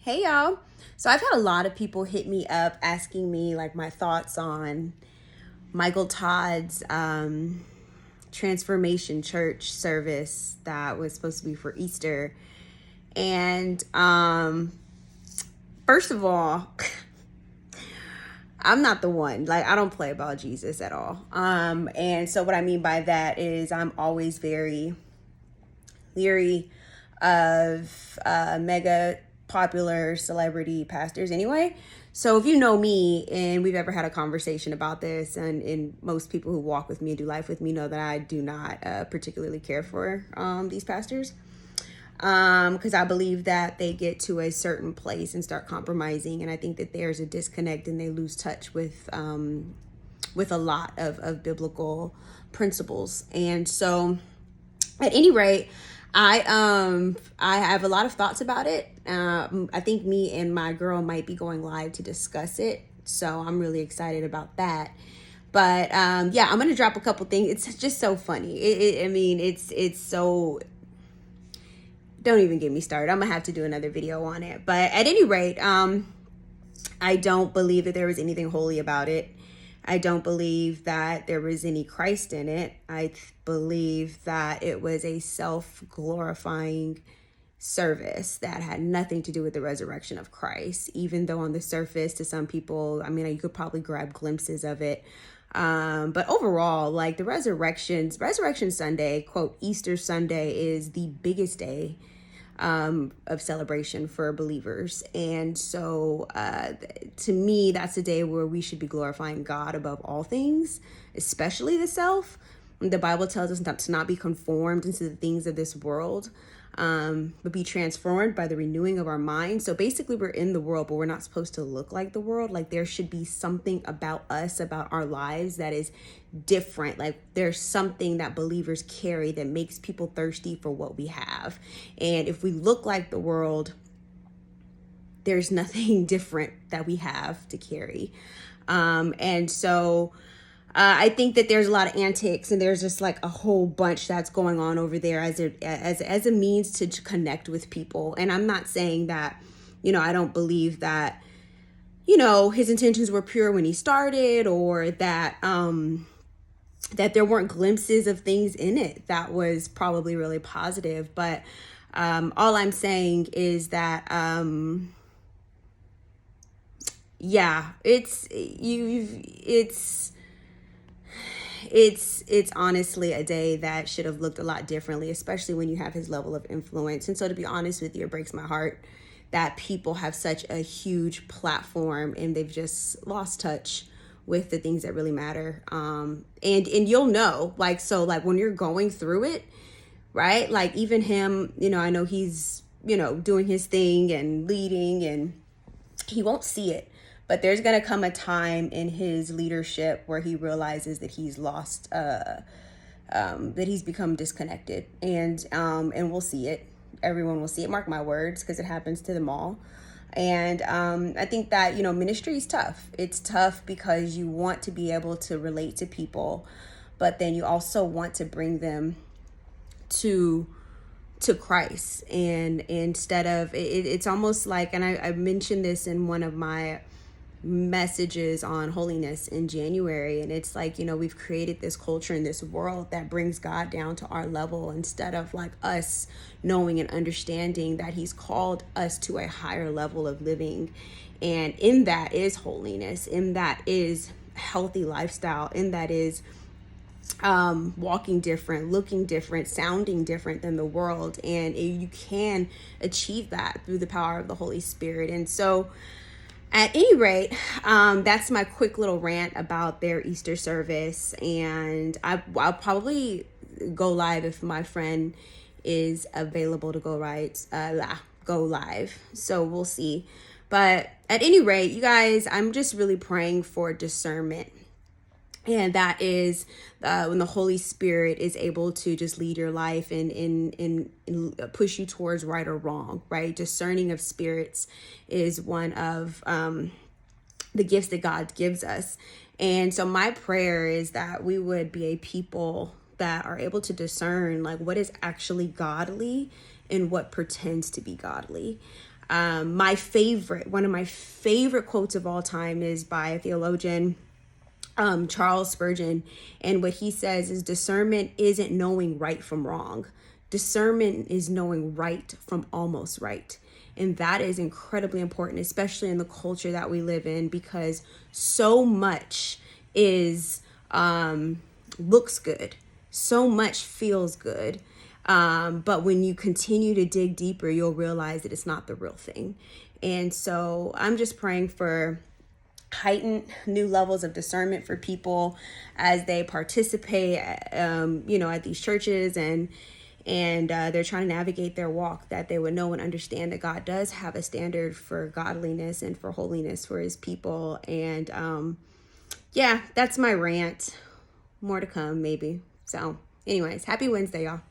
Hey y'all. So I've had a lot of people hit me up asking me like my thoughts on Michael Todd's transformation church service that was supposed to be for Easter. And first of all, I'm not the one. Like, I don't play about Jesus at all. And so what I mean by that is I'm always very leery of mega popular celebrity pastors anyway. So if you know me and we've ever had a conversation about this, and most people who walk with me and do life with me know that I do not particularly care for these pastors, because I believe that they get to a certain place and start compromising, and I think that there's a disconnect and they lose touch with a lot of biblical principles. And so at any rate, I have a lot of thoughts about it. I think me and my girl might be going live to discuss it, so I'm really excited about that. But yeah, I'm gonna drop a couple things. It's just so funny. It's so. Don't even get me started. I'm gonna have to do another video on it. But at any rate, I don't believe that there was anything holy about it. I don't believe that there was any Christ in it. I believe that it was a self-glorifying service that had nothing to do with the resurrection of Christ, even though on the surface to some people, I mean, you could probably grab glimpses of it. But overall, like the Resurrection Sunday, quote, Easter Sunday is the biggest day of celebration for believers. And so to me, that's a day where we should be glorifying God above all things, especially the self. The Bible tells us not to not be conformed into the things of this world, but be transformed by the renewing of our mind. So basically we're in the world, but we're not supposed to look like the world. Like there should be something about us, about our lives that is different. Like there's something that believers carry that makes people thirsty for what we have. And if we look like the world, there's nothing different that we have to carry. And so I think that there's a lot of antics and there's just like a whole bunch that's going on over there as a means to connect with people. And I'm not saying that, I don't believe that, his intentions were pure when he started, or that that there weren't glimpses of things in it that was probably really positive. But all I'm saying is that it's honestly a day that should have looked a lot differently, especially when you have his level of influence. And so to be honest with you, it breaks my heart that people have such a huge platform and they've just lost touch with the things that really matter. And you'll know, like when you're going through it, right? Like even him, I know he's, doing his thing and leading, and he won't see it. But there's going to come a time in his leadership where he realizes that he's lost, that he's become disconnected, and we'll see it. Everyone will see it. Mark my words, because it happens to them all. And I think that, ministry is tough. It's tough because you want to be able to relate to people, but then you also want to bring them to Christ. And instead of, it's almost like, and I mentioned this in one of my messages on holiness in January, and it's like, we've created this culture in this world that brings God down to our level instead of like us knowing and understanding that he's called us to a higher level of living. And in that is holiness, in that is healthy lifestyle, in that is walking different, looking different, sounding different than the world. And you can achieve that through the power of the Holy Spirit. And so at any rate, that's my quick little rant about their Easter service. And I'll probably go live if my friend is available to go live. So we'll see. But at any rate, you guys, I'm just really praying for discernment. And that is when the Holy Spirit is able to just lead your life and push you towards right or wrong, right? Discerning of spirits is one of the gifts that God gives us. And so my prayer is that we would be a people that are able to discern like what is actually godly and what pretends to be godly. One of my favorite quotes of all time is by a theologian, Charles Spurgeon. And what he says is discernment isn't knowing right from wrong. Discernment is knowing right from almost right. And that is incredibly important, especially in the culture that we live in, because so much is looks good. So much feels good. But when you continue to dig deeper, you'll realize that it's not the real thing. And so I'm just praying for heightened new levels of discernment for people as they participate, at these churches and they're trying to navigate their walk, that they would know and understand that God does have a standard for godliness and for holiness for his people. And that's my rant. More to come, maybe. So anyways, happy Wednesday, y'all.